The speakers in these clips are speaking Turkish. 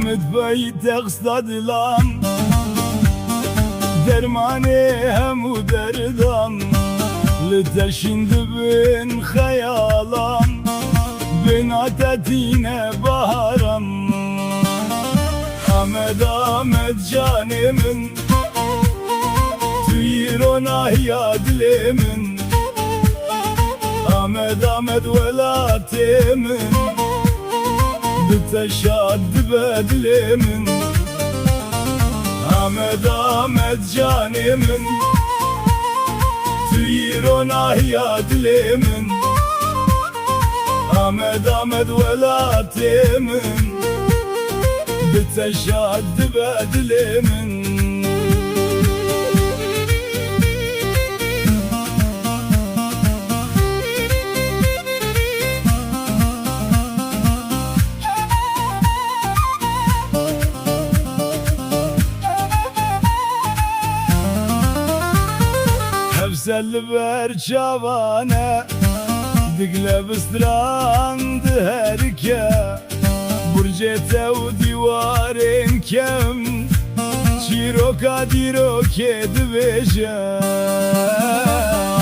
متبيت صدلان درماني هم دردان لتشند بين خيالان بين عتتينه baharam Ahmet Ahmet canimin Tüyirona ya dilimin Ahmet Ahmet velatimin Biteşaddi bedilimin Ahmet Ahmet canimin Tüyirona ya dilimin Ahmet Ahmet velatimin Biteşaddi bedilimin Hevselli ber çavane Digle bistrandı herke Burcete u divarın kem Çiroka diroke dveje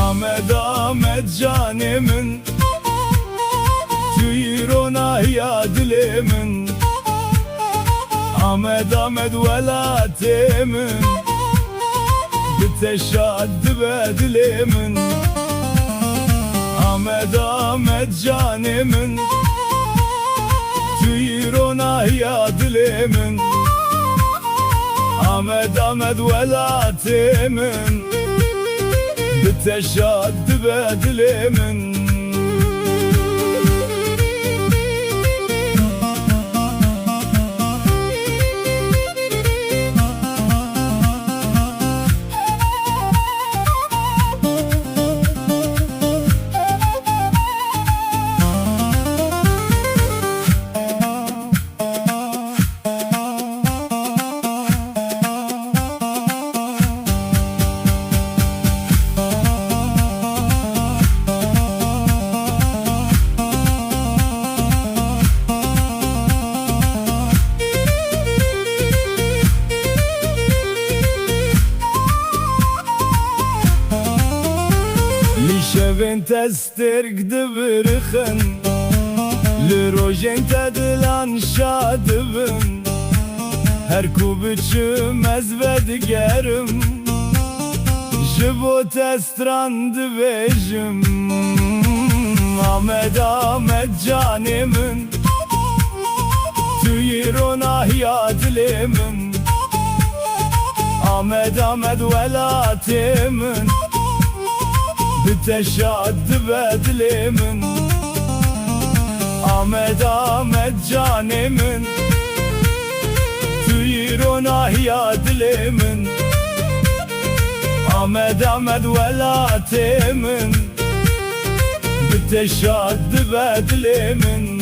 Ahmet Ahmet canimin Tüyrona ya dilimin Ahmet Ahmet velatimin Biteşaddi bedilimin Ahmet Ahmet canimin Tüyrona ya dilimin Ahmet Ahmet velatimin Biteşaddi bedilimin Şevin testerk divirxin Lirojeng tedilan şadıvın Her kubiçim ezvedigerim Jibo testran divejim Ahmet Ahmet canimin Tüyirona ya dilimin Ahmet Ahmet velatimin Biteşaddi bedilimin Ahmet Ahmet canimin Tüyirona ya dilimin Ahmet Ahmet velatimin Biteşaddi bedilimin